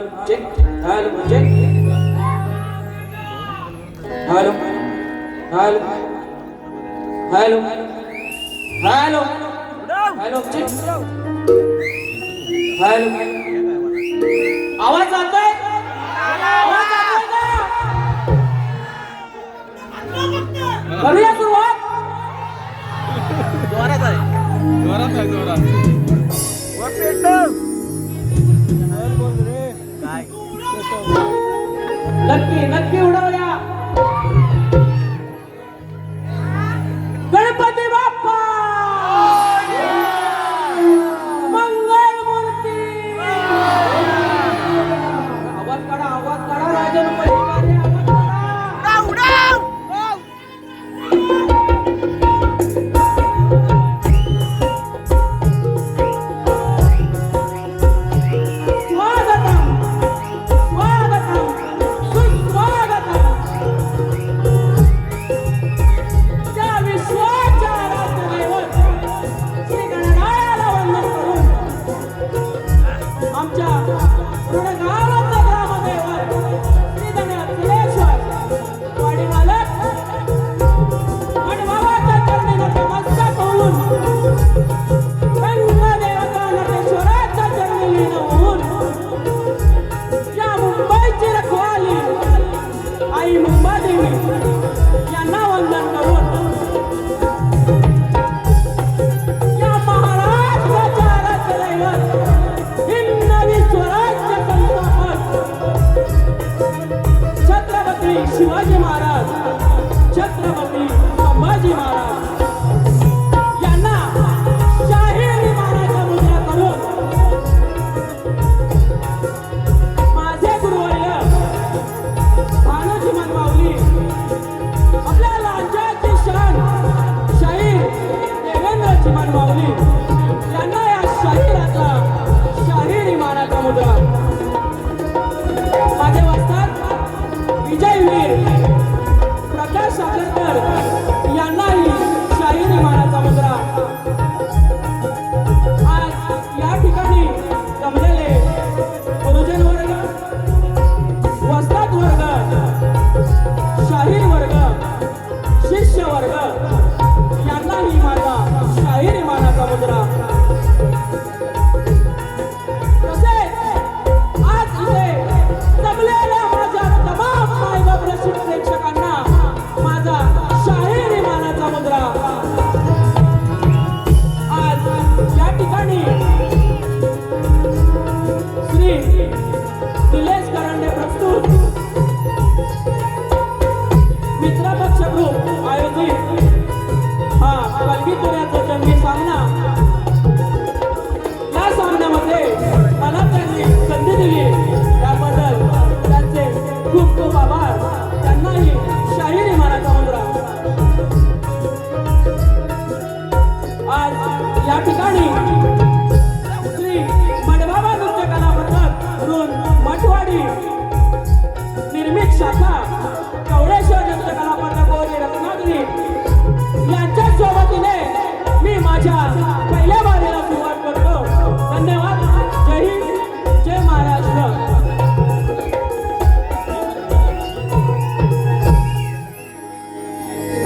Hello check hello check hello hello hello hello hello check hello आवाज जातोय आवाज जातोय का करूया सुरुवात जोरात आहे जोरात आहे जोरात वर पेटव काय नक्की नक्की उडवूया गणपती बाप्पा मंगल मूर्ती आवाज काढा राजन परिवारे आवाज काढा शिवाजी महाराज छत्रपती संभाजी महाराज यांना शाही विमानाच्या मुद्रा करून माझे गुरुवर्य भानुजी मनमावली आपल्या राज्याची शान शाहीर देवेंद्रजी मनमावली यांना या शाहिराचा शाही विमानाचा मुद्रा माझे वस्ताद विजयवीर प्रकाश सागरकर यांनाही शाही विमानाचा मुद्रा आज या ठिकाणी जमलेले गुरुजन वर्ग वस्ताद वर्ग शाहीर वर्ग शिष्य वर्ग यांनाही माझा शाही विमानाचा मुद्रा तसेच आज इथे जमलेल्या माझ्या तमाम मायबाप रसिक प्रेक्षकांना माझा शाही विमानाचा मुद्रा आज या ठिकाणी श्री निलेश करंडे प्रस्तुत मित्रपक्ष ग्रुप आयोजित हा कलगीतुऱ्याचा जंगी सामना या सामन्यामध्ये मला त्यांनी संधी दिली त्याबद्दल त्यांचे खूप खूप आभार त्यांनाही शाही विमानाचा मुद्रा आज या ठिकाणी श्री मडबाबा नृत्य कला पथक म्हणून मठवाडी निर्मित शाखा कवळेश्वर नृत्य कला पथक व रत्नागिरी यांच्या सोबतीने मी माझ्या पहिल्या बारीला सुरुवात करतो धन्यवाद जय हिंद जय महाराष्ट्र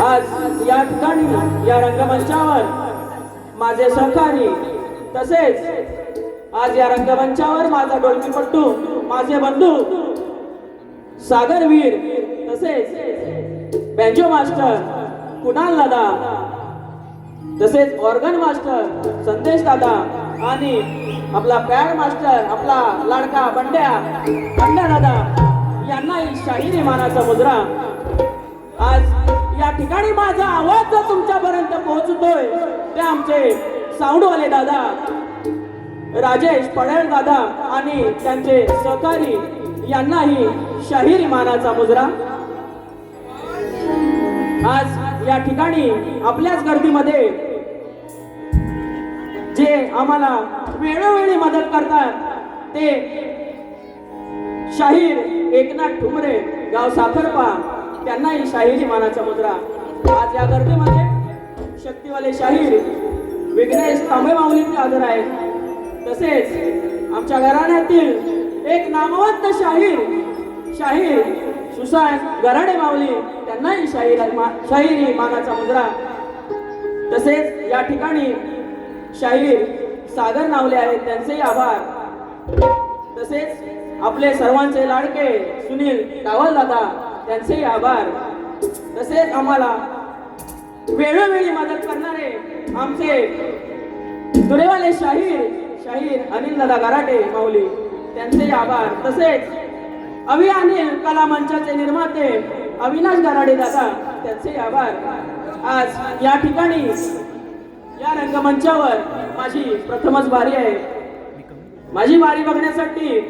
आज या ठिकाणी या रंगमंचावर माझे सहकारी तसेच आज या रंगमंचावर माझा ढोलकीपट्टू माझे बंधू सागरवीर तसेच बँजो मास्टर कुणाल दादा तसेच ऑर्गन मास्टर संदेश दादा आणि आपला पॅड मास्टर आपला लाडका बंड्या दादा यांनाही शाही विमानाचा मुद्रा आज या ठिकाणी माझा आवाज जर तुमच्यापर्यंत पोहोचतोय ते आमचे साऊंडवाले दादा राजेश पडेल दादा आणि त्यांचे सहकारी यांनाही शाही विमानाचा मुद्रा आज या ठिकाणी आपल्याच गर्दीमध्ये जे आम्हाला वेळोवेळी मदत करतात ते शाहीर एकनाथ ठुमरे गाव साखरपा त्यांनाही शाहीर मानाचा मुद्रा आज या गर्दीमध्ये शक्तीवाले शाहीर विघ्नेश तांबे माऊली हजर आहेत तसेच आमच्या घराण्यातील एक नामवंत शाहीर सुशांत गराडे माऊली त्यांनाही शाहिरी मानाचा मुद्रा. तसेच या ठिकाणी शाहीर सागर नावले आहेत त्यांचेही आभार. तसेच आपले सर्वांचे लाडके सुनील टावल दादा त्यांचेही आभार. तसेच आम्हाला वेळोवेळी मदत करणारे आमचे दुरेवाले शाहीर अनिल दादा गराटे माऊली त्यांचेही आभार. तसेच अनिल कला मंचाचे निर्माते अविनाश गराडे दादा त्यांचेही आभार. आज या ठिकाणी या रंगमंचावर माझी प्रथमच बारी आहे. माझी बारी बघण्यासाठी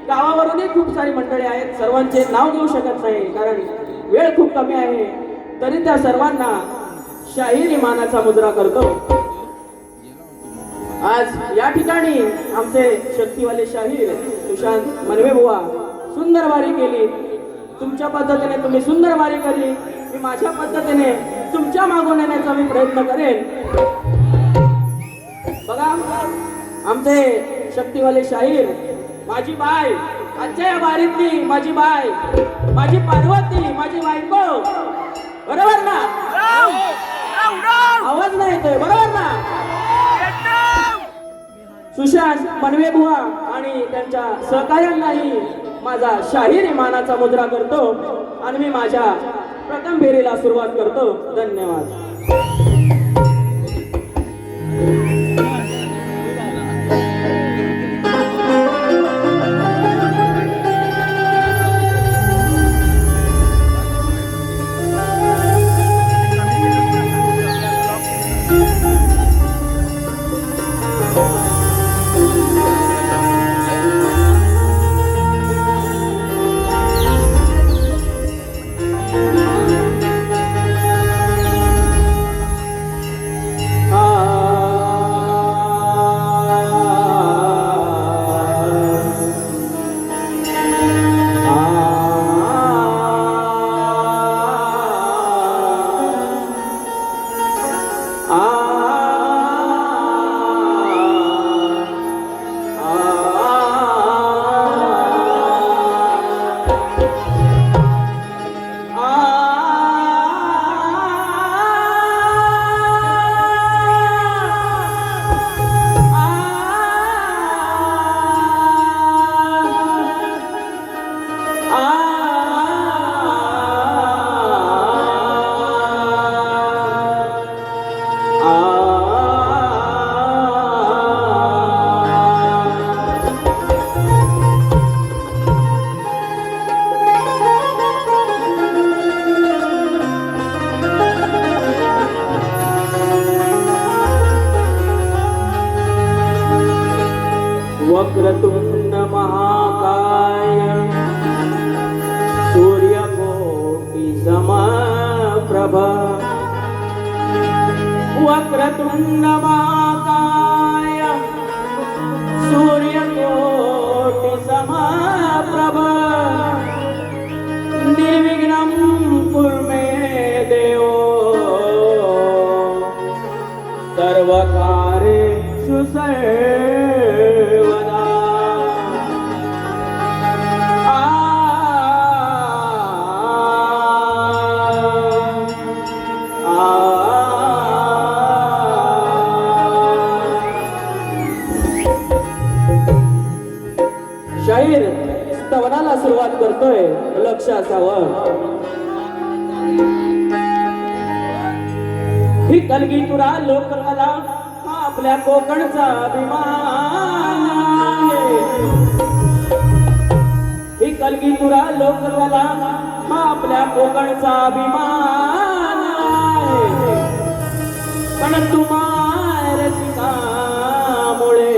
गावावरूनही खूप सारी मंडळी आहेत. सर्वांचे नाव घेऊ शकत नाही कारण वेळ खूप कमी आहे. तरी त्या सर्वांना शाहिरी मानाचा मुद्रा करतो. आज या ठिकाणी आमचे शक्तीवाले शाहीर सुशांत मनवे बुवा सुंदर वारी केली. तुमच्या पद्धतीने तुम्ही सुंदर वारी केली. मी माझ्या पद्धतीने तुमच्या मागून येण्याचा मी प्रयत्न करेन. बघा आमचे शक्तीवाले शाहीर माझी बाय आजच्या या वारीतली माझी बाय माझी पार्वती माझी बायको बरोबर ना? आवाज नाही येतोय बरोबर ना? सुशांत मनवे बुवा आणि त्यांच्या सहकार्यांनाही माझा शाहिरी मानाचा मुद्रा करतो आणि मी माझ्या प्रथम फेरीला सुरुवात करतो. धन्यवाद. वक्रतुंड महाकाय सूर्यकोटि समप्रभ वक्रतुंड महाकाय सूर्यकोटि समप्रभ निर्विघ्नं कुरु मे देव सर्वकार्येषु सर्वदा. शाहीर स्तवनाला सुरुवात करतोय. लक्ष असावं ही कलगी तुरा लोककला हा आपल्या कोकणचा अभिमान आहे. ही कलगी तुरा लोककला हा आपल्या कोकणचा अभिमान आहे. पण तुम्हा रसिकामुळे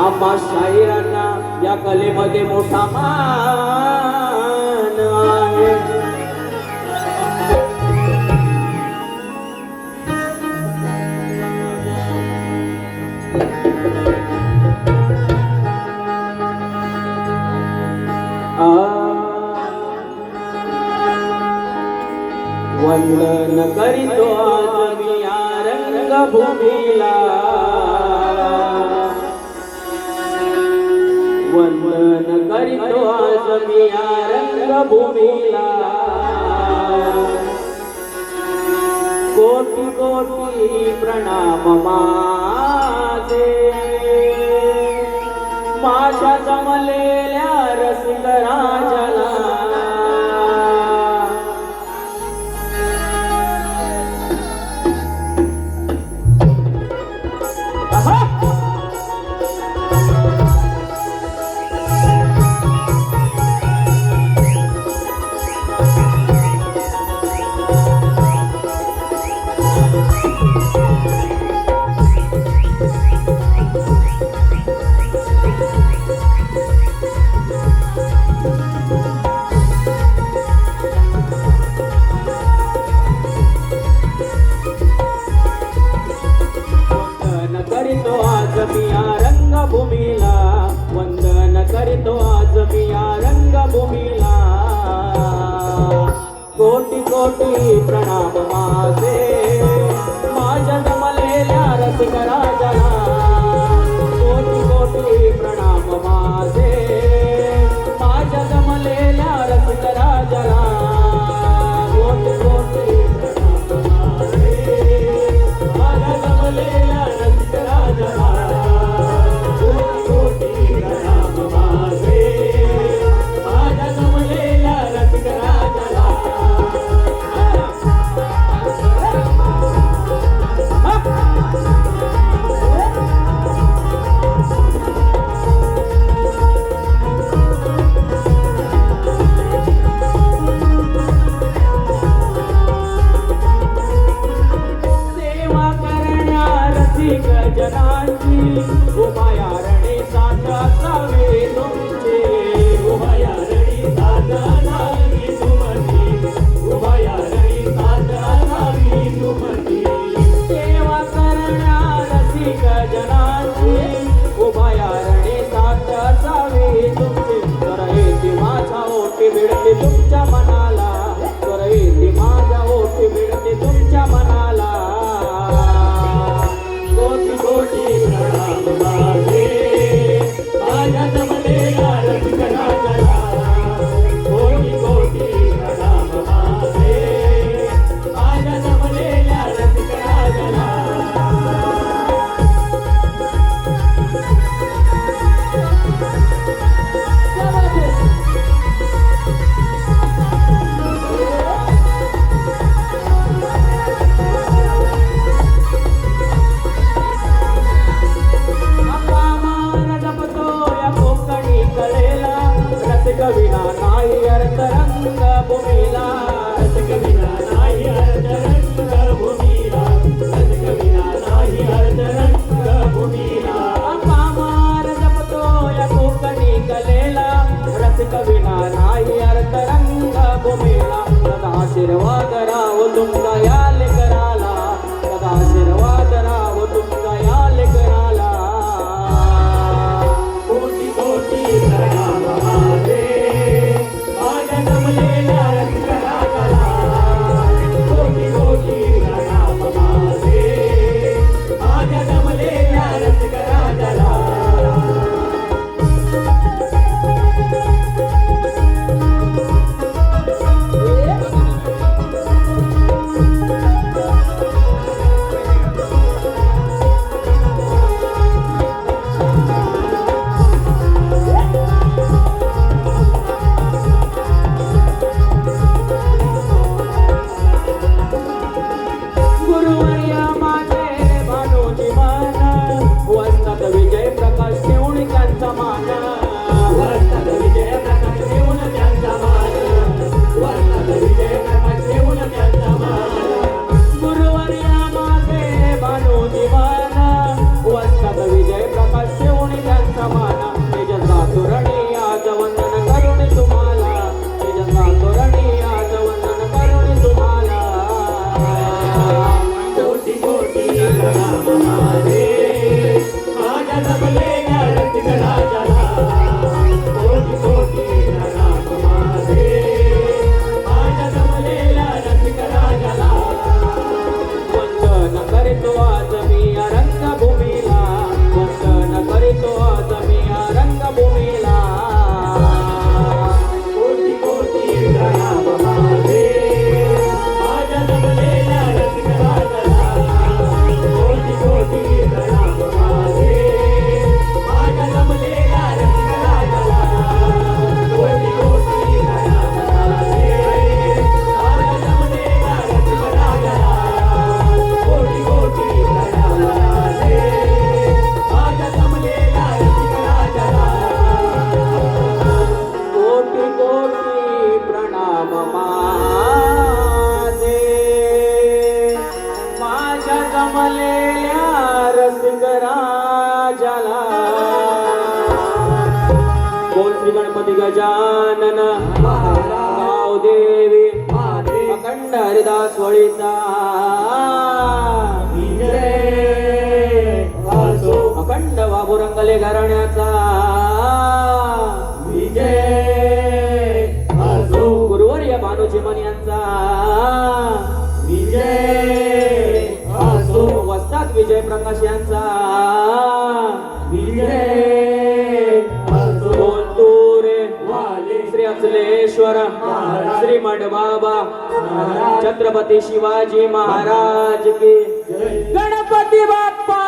आम्हा शाहिरांना या कलेमध्ये मोठा मान आहे. वंदन करीतो आज मी या रंगभूमीला वंदन करीतो आज मी या रंगभूमीला कोटी कोटी प्रणाम माझे माझ्या जमलेल्या रसिक राजाला रंगभूमीला वंदन करीतो आज मी या रंगभूमीला कोटी कोटी प्रणाम माझे माझ्या जमलेल्या रसिक राजाला कोटी कोटी प्रणाम माझे माझ्या जमलेल्या रसिक राजाला कोटी कोटी प्रणाम माझे माझ्या जमलेल्या रसिक राजाला जनांची उभया रणी साथ असावे तुमचे उभया रणी साथ असावी तुमची उभया रणी साथ असावी तुमची सेवा करण्या रसिक जनांची उभया रणी साथ असावी तुमची तर येते माझ्या ओटी मिळते तुमच्या मनाला तर येते माझ्या ओटी मिळते तुमच्या मनाला कोटी कोटी प्रणाम माझे माझ्या जमलेल्या रसिक राजाला कोटी कोटी प्रणाम माझे माझ्या जमलेल्या रसिक राजाला कविना नाही अर्थ रंग भूमीला कविना नाही अर्थ रंग भूमीला कविना नाही अर्थ रंग भूमीला पामार जपतो या कोकणी कलेला रस कविना नाही अर्थ रंग भूमीला सदा आशीर्वाद राहो तुमचा या लेकराला सदा आशीर्वाद राहो तुमचा या लेकराला कोटी कोटी प्रणाम माझे माझ्या जमलेल्या रसिक राजाला कोटी कोटी प्रणाम माझे माझ्या जमलेल्या रसिक राजाला गजानन गावदेवी अखंड हरिदास वळीचा अखंड बाबुरंगले घराण्याचा गुरुवर्य भानुचिमन यांचा वस्ताद विजय प्रकाश यांचा बोलतुरे श्री अचलेश्वर श्री मडबाबा छत्रपती शिवाजी महाराज की गणपती बाप्पा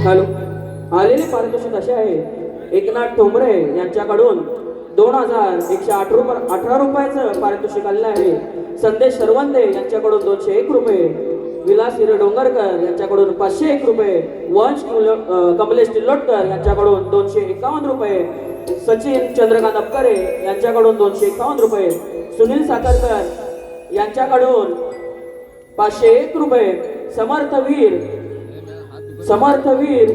हॅलो आलेले पारितोषिक असे आहे एकनाथ ठोंबरे यांच्याकडून 2118 रुपयाचं पारितोषिक आलेलं आहे. संदेश सरवंदे यांच्याकडून 201 रुपये, विलास हिरे डोंगरकर यांच्याकडून 501 रुपये, वंश कमलेश तिल्लोटकर यांच्याकडून 251 रुपये, सचिन चंद्रकांत अपकरे यांच्याकडून 251 रुपये, सुनील साखरकर यांच्याकडून 501 रुपये, समर्थ वीर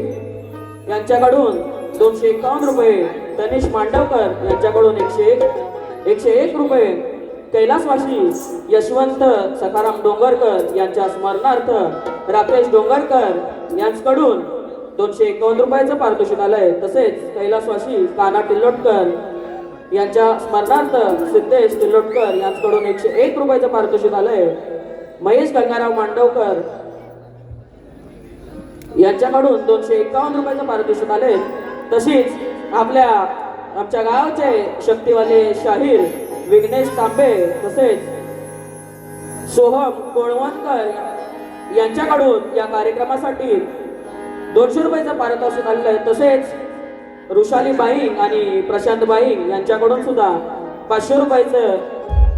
यांच्याकडून 251 रुपये, तनिष मांडवकर यांच्याकडून 101 रुपये, कैलासवासी यशवंत सखाराम डोंगरकर यांच्या स्मरणार्थ राकेश डोंगरकर यांच्याकडून 251 रुपयाचं पारितोषिक आलंय. तसेच कैलासवासी काना टिल्लोटकर यांच्या स्मरणार्थ सिद्धेश टिल्लोटकर यांच्याकडून 101 रुपयाचं पारितोषिक आलंय. महेश गंगाराव मांडवकर यांच्याकडून 251 रुपयाचं पारितोषिक आले. तशीच आमच्या गावचे शक्तीवाले शाहीर विघ्नेश तांबे तसेच सोहम कोळवणकर यांच्याकडून या कार्यक्रमासाठी 200 रुपयाचं पारितोषिक आलेलं आहे. तसेच रुशाली बाईंग आणि प्रशांत बाईंग यांच्याकडून सुद्धा 500 रुपयाचं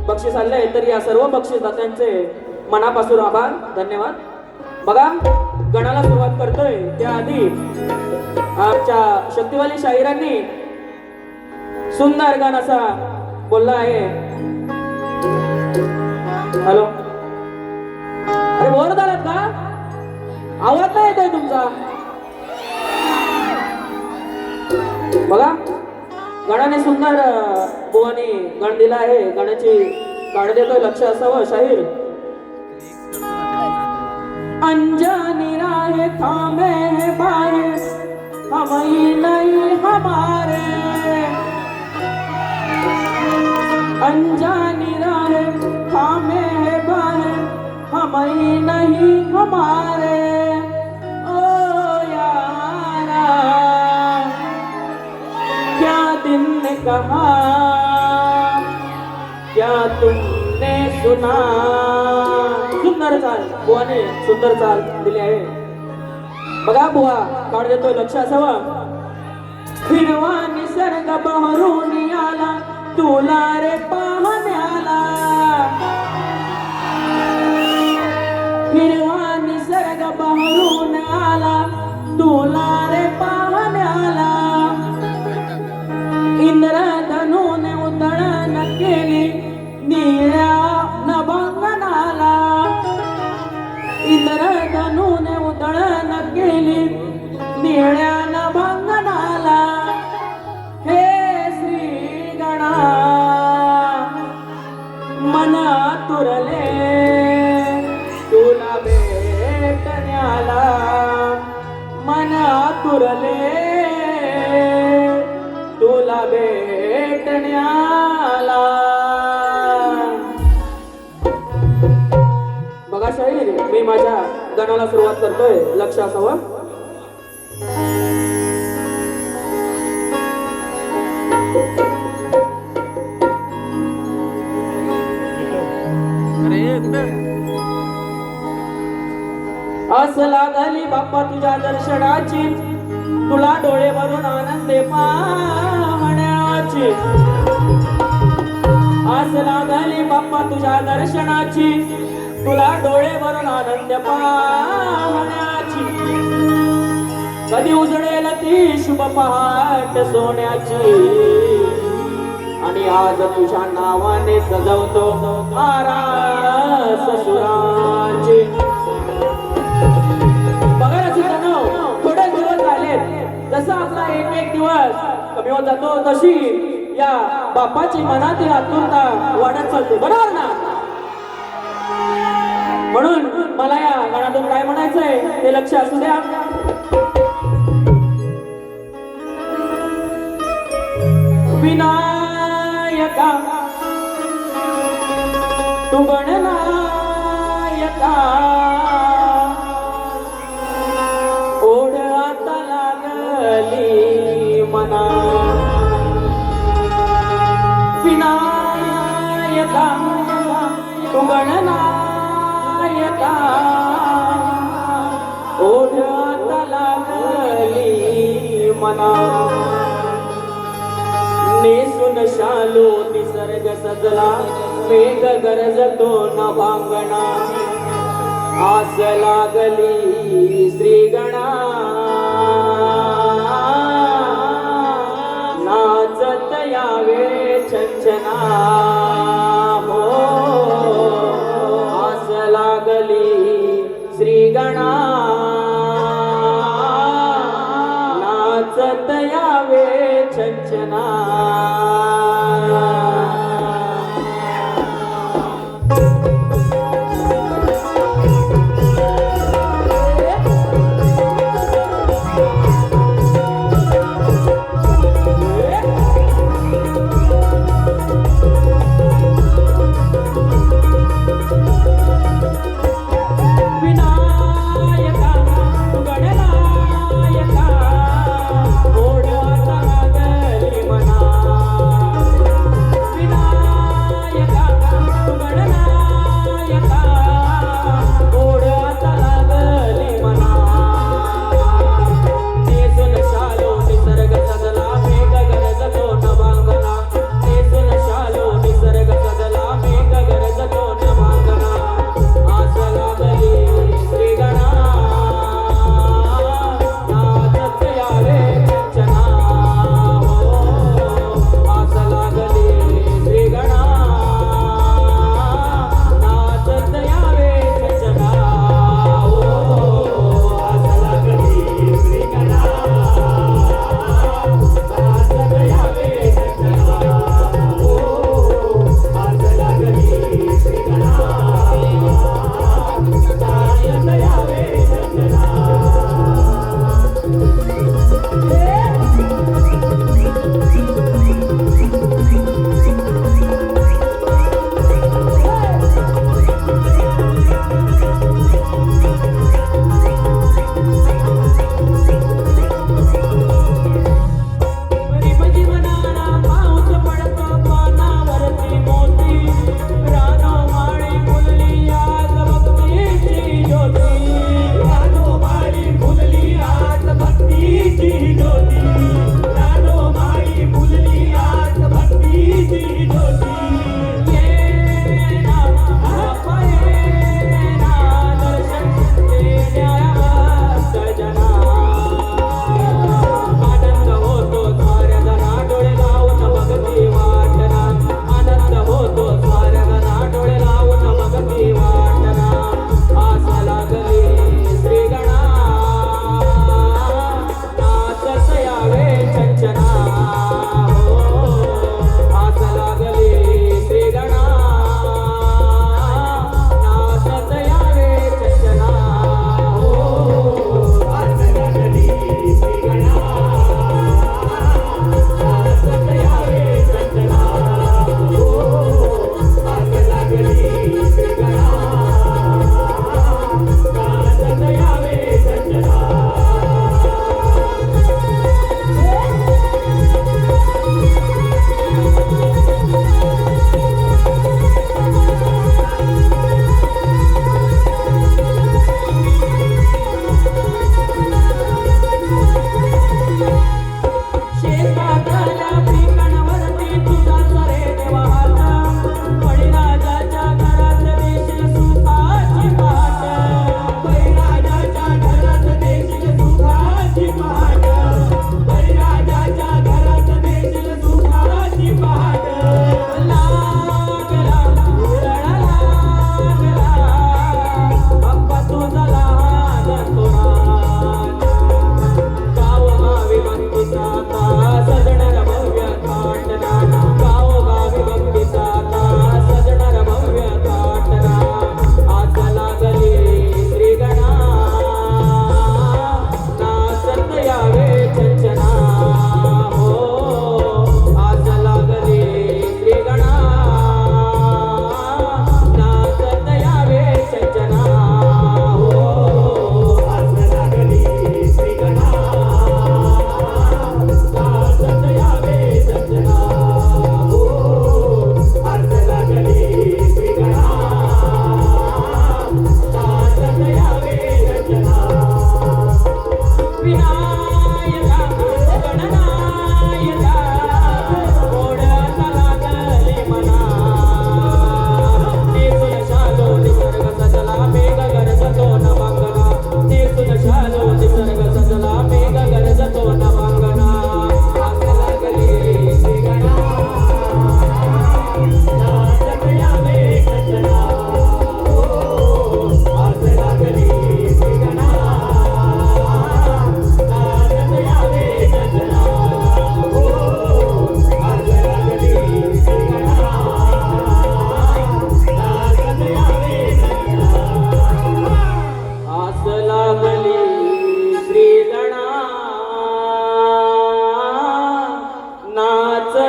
बक्षीस आलेलं आहे. तर या सर्व बक्षीसदात्यांचे मनापासून आभार, धन्यवाद. बघा गणाला सुरुवात करतोय त्याआधी आमच्या शक्तीवाली शाहिरांनी सुंदर गाणं असा बोलला आहे. हॅलो, अरे बोर झालात का? आवाज नाही येतोय तुमचा. बघा गणाने सुंदर बुवानी गण दिला आहे. गणाची काढ देतोय, लक्ष असावं. शाहीर अंजानी राहे थामे है बाहे हम ही नहीं हमारे हमारे ओ यारा क्या दिन ने कहा क्या तुमने सुना. सुंदर चाल बुवाने सुंदर चाल दिली आहे. बघा बुवा काढ देतोय लक्ष असावं. हिरवा निसर्ग बहरून आला तुला रे पाहण्याला. हिरवा निसर्ग बहरून आला तुला रे पाहण्याला. इंद्रधनुने उतळण केली निळ्या नभंगनाला. इंद्रधनुने उतळण केली निळ्या नभंगनाला. हे श्री गणा मन तुरले तुला भेटण्याला. मन तुरले तुला भेटण्याला. बघा शाहीर मी माझ्या गाण्याला सुरुवात करतोय लक्ष असावं. अरे इकडे. आस लागली बाप्पा तुझ्या दर्शनाची तुला डोळे भरून आनंदे पाहण्याची. आस लागली बाप्पा तुझ्या दर्शनाची तुला डोळे भरून आनंद पाहण्याची. कधी उजळेल ती शुभ पहाट सोन्याची. आणि आज तुझ्या नावाने सजवतो आरास सुराची. बघा रसिकांनो थोडे दिवस झालेत जसा आपला एक एक दिवस कमी होत जातो तशी या बापाची मनातील आतुरता वाढत चालते. बरोबर ना. म्हणून मला या गाण्यातून काय म्हणायचंय ते लक्ष असू द्या. विनायका तू गणनायका ओढ आता लागली मना. विनायका तू गणनायका ओढ आता लागली मना. नेसून शालू निसर्ग सजला मेघ गरजतो नभांगणा. आस लागली श्रीगणा नाचत यावे छंछना. हो आस लागली श्रीगणा नाचत यावे छंछना. विनायका तू गणनायका ओढ आता लागली मना.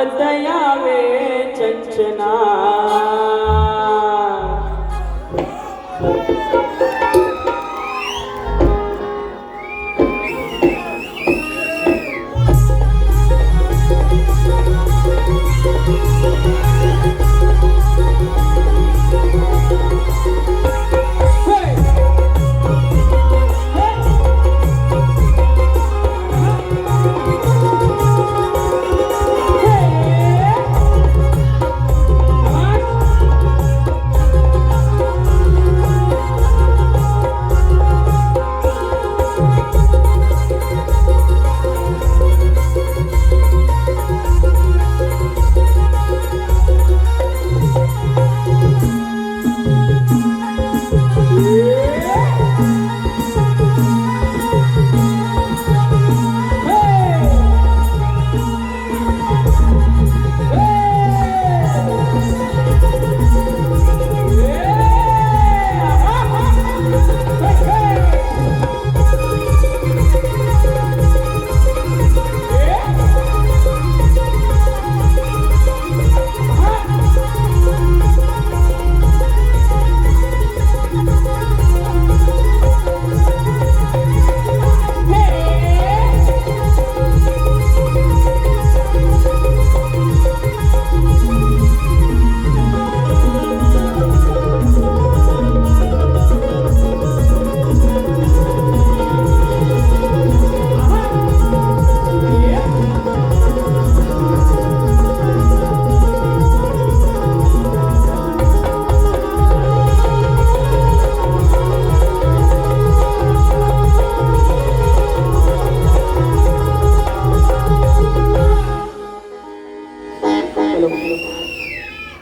परत यावे चंचना.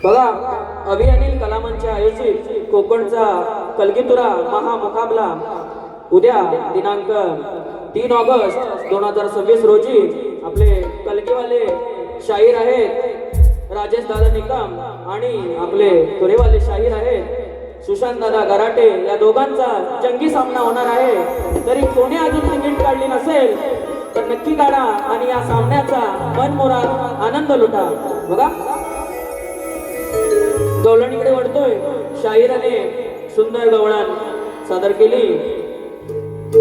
बघा, अभियानील कलामंच आयोजित कोकणचा कलगीतुरा महामुकाबला उद्या दिनांक 3 ऑगस्ट 2026 रोजी आपले कलगीवाले शाहीर आहेत राजेश दादा निकम आणि आपले तुरेवाले शाहीर आहेत सुशांत दादा गराटे. या दोघांचा जंगी सामना होणार आहे. तरी कोणी अजून तिकीट काढली नसेल तर नक्की काढा आणि या सामन्याचा मनमुराद आनंद लुटा. बघा, गवळणीकडे वळतोय. शाहीराने सुंदर गवळण सादर केली.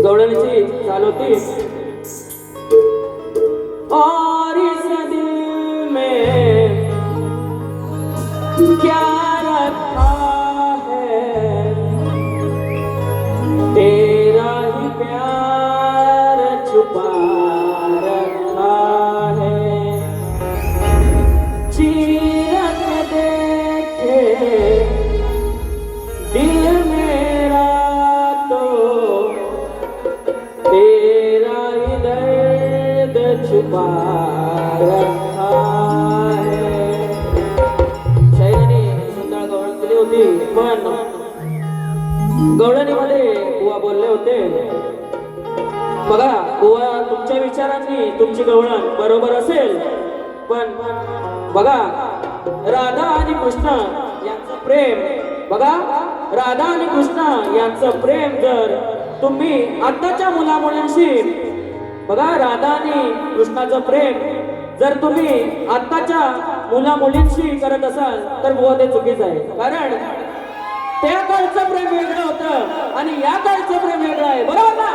गवळणीची चाल होती. और इस दिल में क्या रखा है तेरा ही प्यार छुपा रखा है. चीरक देखे दिल मेरा तो तेरा ही दर्द छुपा रखा है. शायराने सुंदर गवळण केली होती. पण गवळणीमध्ये बुवा बोलले होते. बघा बुवा, तुमच्या विचारांनी तुमची गवळण बरोबर असेल, पण बघा राधा आणि कृष्ण यांचं प्रेम, बघा राधा आणि कृष्ण यांचं प्रेम जर तुम्ही आताच्या मुलामुलांशी, बघा राधा आणि कृष्णाचं प्रेम जर तुम्ही आताच्या मुलामुलींशी करत असाल तर बुवा ते चुकीचं आहे. कारण त्या काळचं प्रेम वेगळं होतं आणि या काळचं प्रेम वेगळं आहे. बरोबर ना?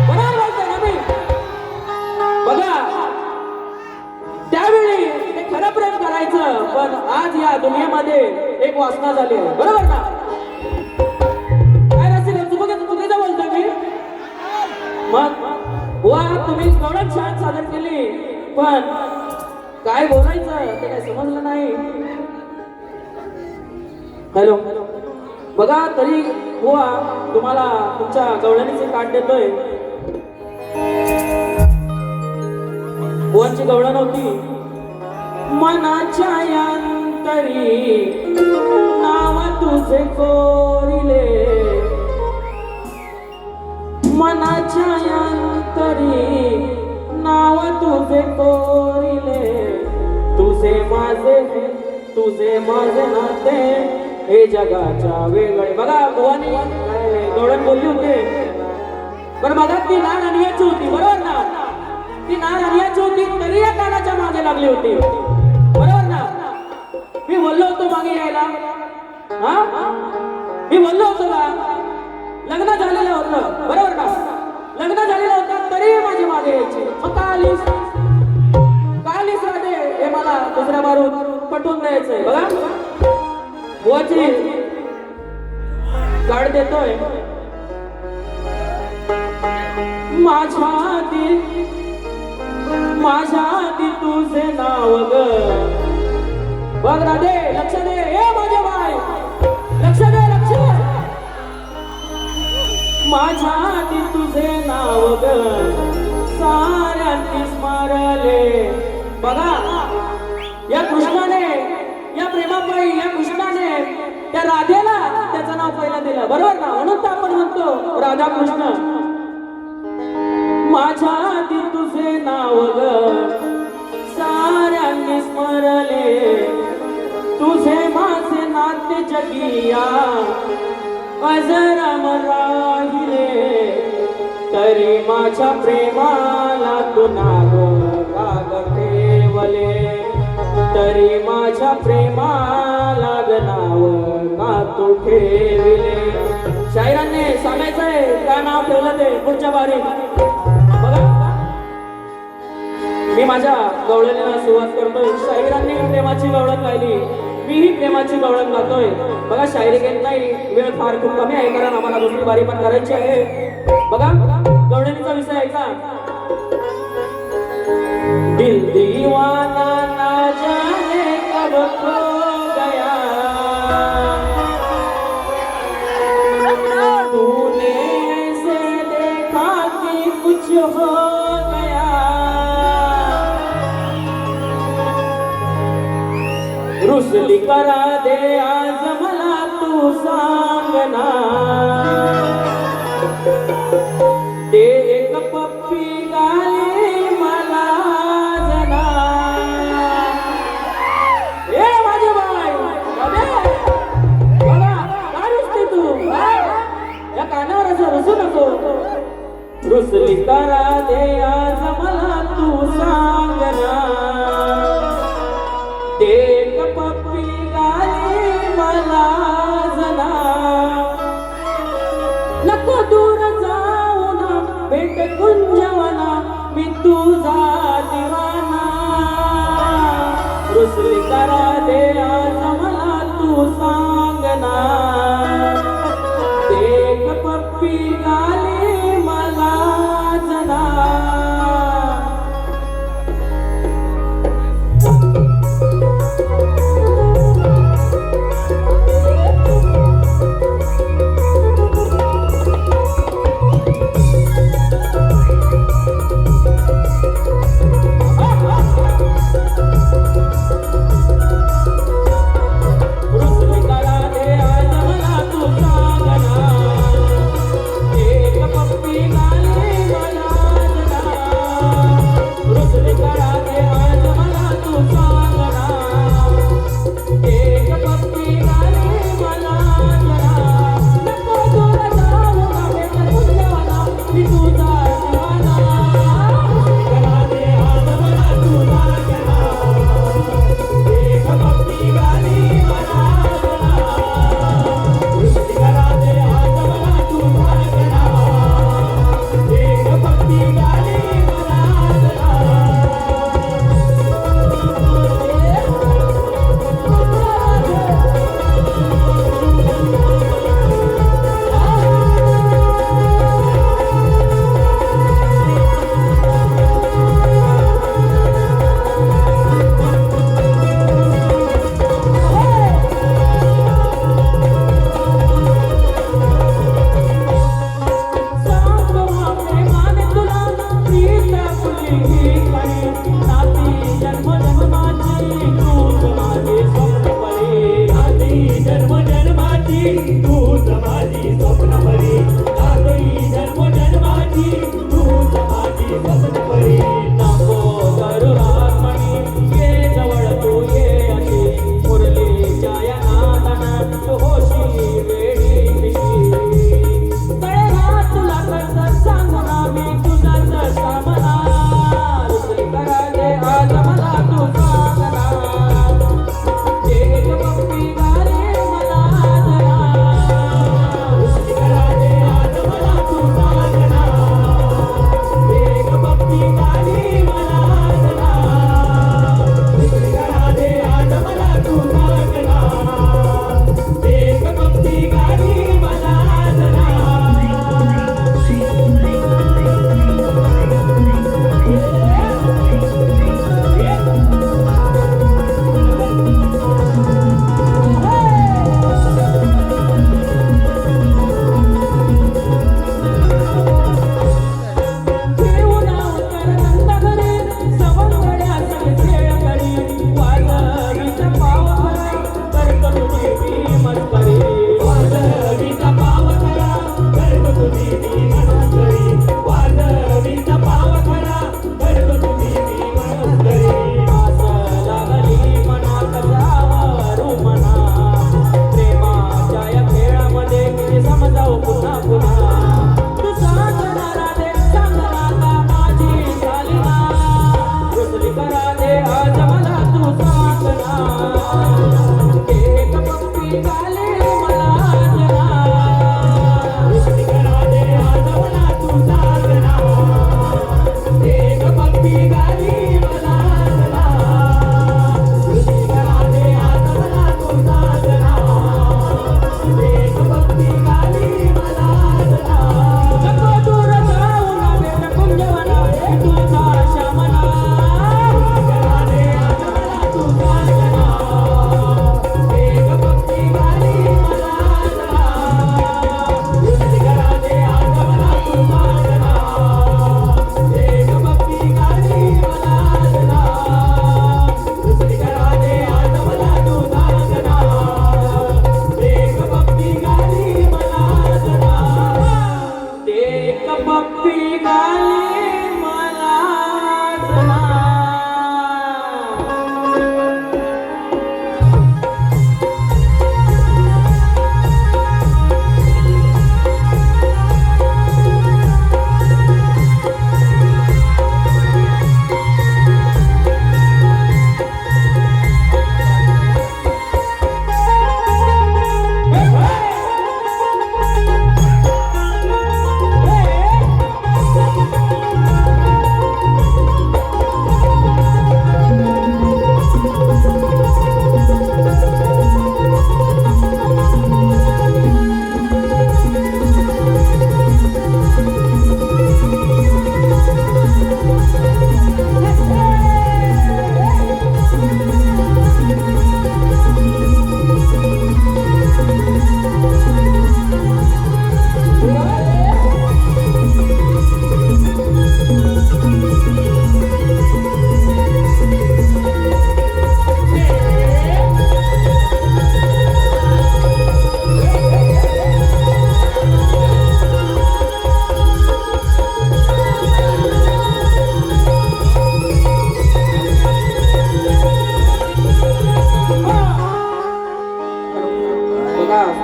बरोबर बोलतोय ना मी? बघा, त्यावेळी ते खरं प्रेम करायचं, पण आज या दुनियेमध्ये एक वासना झाली आहे. बरोबर ना? काय रसिक चुकीचं बोलतोय मी? मग बुवा, तुम्ही गवळण छान सादर केली, पण काय बोलायचं ते काय समजलं नाही. हॅलो, बघा तरी बुवा तुम्हाला तुमच्या गवळणीचे काट देतोय. बुवांची गवळण होती. मनाच्या अंतरी नाव तुझे कोरिले, मनाच्या अंतरी नाव तुझे कोरिले, तुझे माझे नाते हे जगाच्या वेगळे. बघा बुवानी गवळण बोलली होती, पण बघा ती लहान आणि याची होती. बरोबर ना? ती नार आल्याची होती तरी या कानाच्या मागे लागली होती. बरोबर ना? मी बोललो होतो मागे यायला. हा, मी बोललो होतो का? लग्न झालेलं होतं, बरोबर का? लग्न झालेलं होतं तरी माझी मागे यायची. मग का आलीस? का आलीस राधे? हे मला दुसऱ्या बारून पटवून द्यायचंय. बघा बुवाची कार्ड देतोय. माझ्या ती तुझे नाव ग. बघ राधे, लक्ष दे. ए माझे बाय, लक्ष दे, लक्ष. माझ्या ती तुझे नाव ग साऱ्यांनी स्मरले. बघा या कृष्णाने, या प्रेमापायी या कृष्णाने त्या राधेला त्याचं नाव पहिलं दिलं. बरोबर ना? म्हणून तर आपण म्हणतो राधा कृष्ण. माझ्या ती तुझे नाव ग साऱ्यांनी स्मरले. तुझे माझे नाते जगिया अजराम राहिले. तरी माझ्या प्रेमाला तू नाव राग ठेवले. तरी माझ्या प्रेमाला ग नाव का तू ठेवले. शाहिरांनी सांगायचंय काय नाव ठेवलं ते पुढच्या बारी. बघा मी माझ्या गवळणीला सुरुवात करतोय. शाहिरांनी प्रेमाची गवळण गायली, मीही प्रेमाची गवळण गातोय. बघा शायरी घेत नाही, वेळ फार खूप कमी आहे कारण आम्हाला दुसरी बारी पण करायची आहे. बघा गवळणीचा विषय ऐका. दिल दीवाना ना जाने कब खो गया. तूने ऐसे देखा कि कुछ हो गया. रुसली करा दे आज मला तू सांगना. ते एक पप्पी गाली मला जना. ए माझे बाय, बघा काय रुसते तू? या कानावर असं रुसू नको. रुसली करा दे आज मला तू सांगना. ते एक पप्पी गाली मला जना. नको दूर जाऊ ना भेट कुंजवना मी तुझा दिवाना. रुसली करा दे आज मला तू सांगना. ते एक पप्पी गाली मला जना.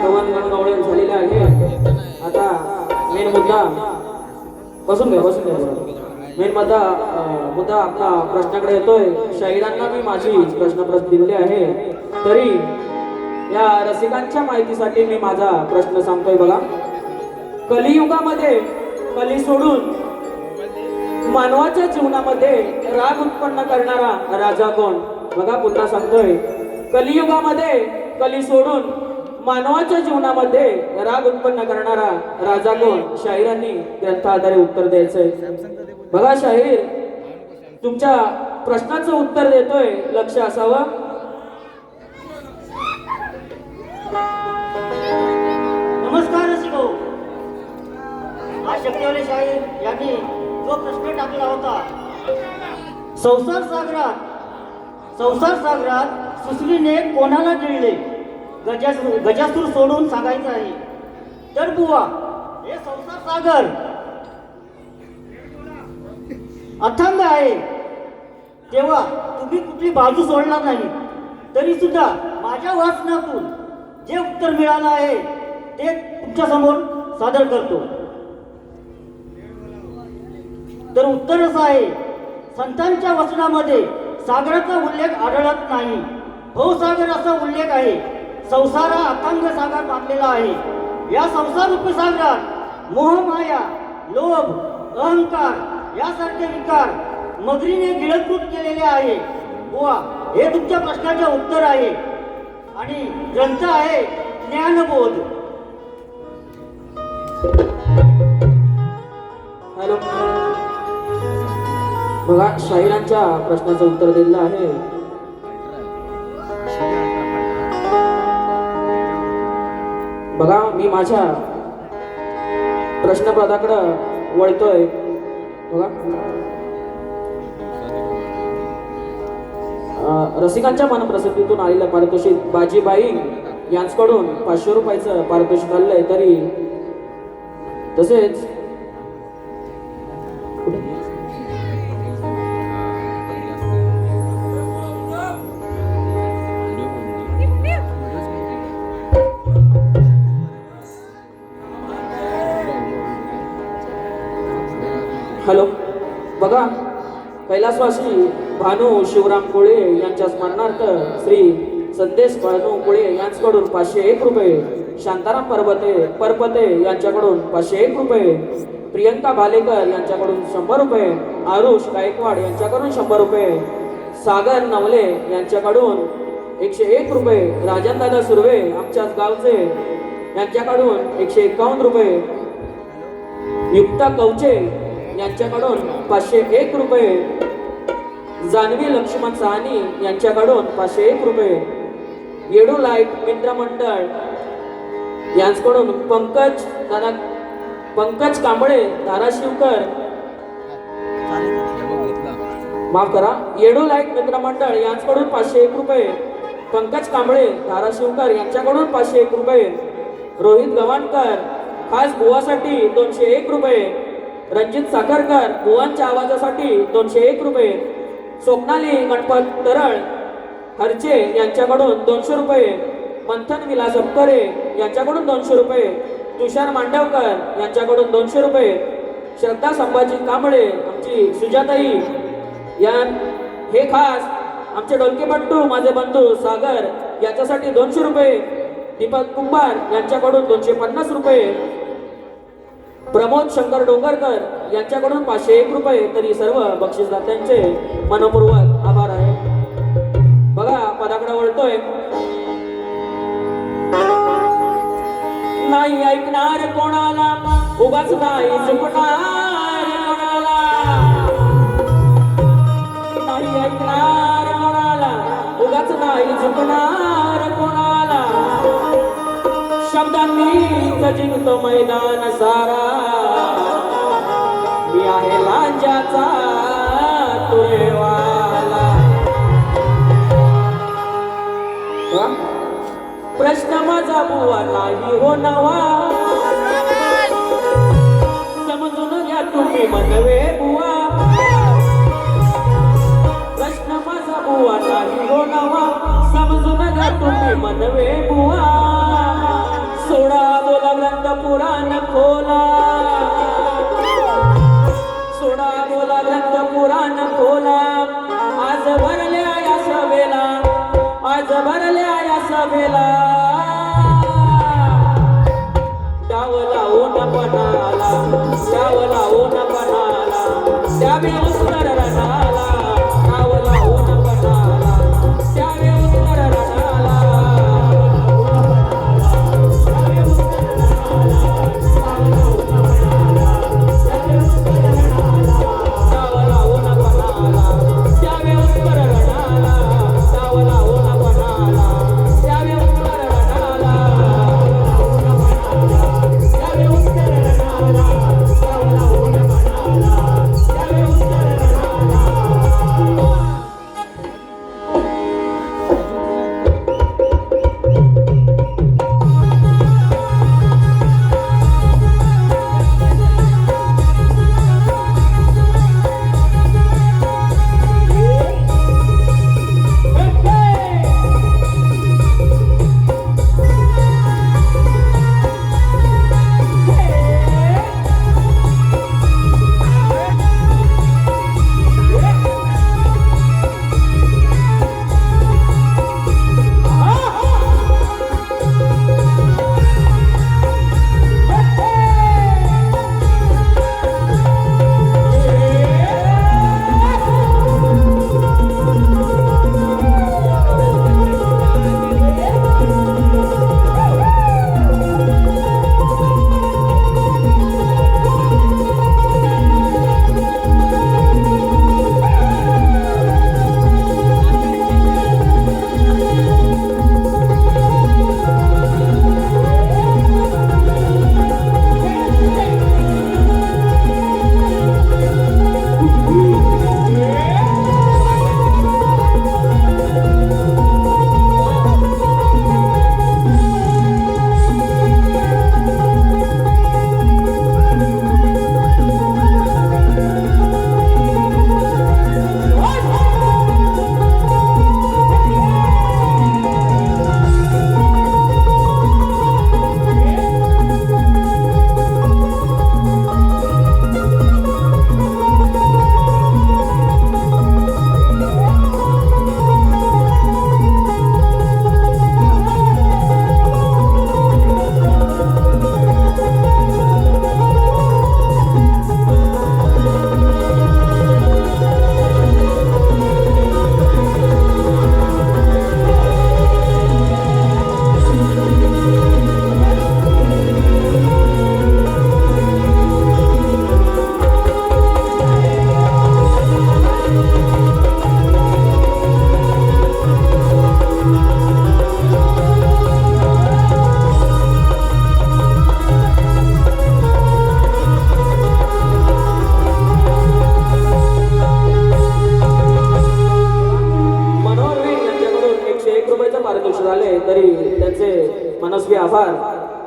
सर्वांगण गवळण झालेले आहे. आता मेन मुद्दा बसून घ्या मेन मुद्दा आपला प्रश्नाकडे येतोय. शाहिरांना मी माझी प्रश्न दिलेले आहे, तरी या रसिकांच्या माहितीसाठी मी माझा प्रश्न सांगतोय. बघा, कलियुगामध्ये कली सोडून मानवाच्या जीवनामध्ये राग उत्पन्न करणारा राजा कोण? बघा पुन्हा सांगतोय, कलियुगामध्ये कली सोडून मानवाच्या जीवनामध्ये राग उत्पन्न करणारा राजा कोण? शाहिरांनी ग्रंथाद्वारे उत्तर द्यायचंय. बघा शाहीर तुमच्या प्रश्नाचं उत्तर देतोय, लक्ष असावं. नमस्कार रसिको. आज शक्तिवाले शाहीर यांनी जो प्रश्न टाकला होता, संसार सागरात सुसरीने कोणाला गिळले? गजासूर सोडून सांगायचं आहे. तर बुवा, हे संसार सागर अथांग आहे, तेव्हा तुम्ही कुठली बाजू सोडणार नाही. तरी सुद्धा माझ्या वाचनातून जे उत्तर मिळालं आहे ते तुमच्या समोर सादर करतो. तर उत्तर असं आहे, संतांच्या वचनामध्ये सागराचा उल्लेख आढळत नाही. भवसागर असा उल्लेख आहे. संसार हा अथांग सागर मानलेला आहे. या संसार रूपी सागरात मोह, माया, लोभ, अहंकार यासारखे विकार मगरीने गिळंकृत केलेले आहे. बुवा, हे तुमच्या प्रश्नाचे उत्तर आहे आणि ग्रंथ आहे ज्ञानबोध. हॅलो, बघा शाहिरांच्या प्रश्नाचं उत्तर दिलेलं आहे. बघा मी माझ्या प्रश्नपदाकडं वळतोय. बघा रसिकांच्या मनप्रसिद्धीतून आलेलं पारितोषिक बाजीबाई यांच्याकडून 500 रुपयाचं पारितोषिक आलेलं आहे. तरी तसेच हॅलो, बघा कैलासवासी भानू शिवराम कोळे यांच्या स्मरणार्थ श्री संदेश भानू कोळे यांच्याकडून 501 रुपये, शांताराम परपते यांच्याकडून 501 रुपये, प्रियंका भालेकर यांच्याकडून 100 रुपये, आरुष गायकवाड यांच्याकडून 100 रुपये, सागर नवले यांच्याकडून 101 रुपये, राजनदादा सुर्वे आमच्याच गावचे यांच्याकडून 151 रुपये, युक्ता कवचे यांच्याकडून 501 रुपये, जान्हवी लक्ष्मण साहनी यांच्याकडून 501 रुपये, येडू लाईट मित्र मंडळ यांच्याकडून पंकज कांबळे धाराशिवकर, माफ करा, येडू लाईट मित्र मंडळ यांच्याकडून 501 रुपये, पंकज कांबळे धाराशिवकर यांच्याकडून 501 रुपये, रोहित गव्हाणकर खास बुवासाठी 201 रुपये, रणजित साखरकर बुवांच्या आवाजासाठी 201 रुपये, स्वप्नाली गणपत तरळ हरचे यांच्याकडून 200 रुपये, मंथन विलास अपकरे यांच्याकडून 200 रुपये, तुषार मांडवकर यांच्याकडून 200 रुपये, श्रद्धा संभाजी कांबळे आमची सुजाताई हे खास आमचे डोलकेपट्टू माझे बंधू सागर याच्यासाठी 200 रुपये, दीपक कुंभार यांच्याकडून 250 रुपये, प्रमोद शंकर डोंगरकर यांच्याकडून 501 रुपये. तरी सर्व बक्षीसदात्यांचे मनपूर्वक आभार आहे. बघा पदाकडे वळतोय. नाही ऐकणार कोणाला, उगाच नाही चुकणार कोणाला, नाही ऐकणार कोणाला, उगाच नाही चुकणार कोणाला, शब्दांनीच जिंकतो मैदान सारा, मी आहे लांजाचा तुरेवाला. प्रश्न माझा बुवा नाही हो नवा, समजून घ्या तुम्ही मनवे बुवा. प्रश्न माझा बुवा नाही हो नवा, समजून घ्या तुम्ही मनवे बुवा. पुराण खोला सोडा बोला ग्रंथ पुराण खोला आज भरल्या या सभेला आज भरल्या या सभेला डाव लावून पणाला डाव लावून पणाला त्यावे उत्तर रणाला डाव लावून पणाला त्यावे उत्तर रणाला डाव लावून पणाला त्यावे उत्तर रणाला डाव लावून पणाला त्यावे उत्तर रणाला पारितोषिक आले तरी त्यांचे मनस्वी आभार.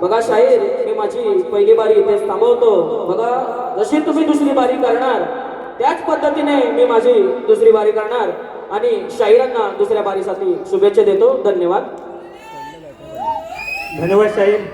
बघा शाहीर, मी माझी पहिली बारी इथेच थांबवतो. बघा, जशी तुम्ही दुसरी बारी करणार त्याच पद्धतीने मी माझी दुसरी बारी करणार आणि शाहिरांना दुसऱ्या बारीसाठी शुभेच्छा देतो. धन्यवाद. धन्यवाद शाहीर.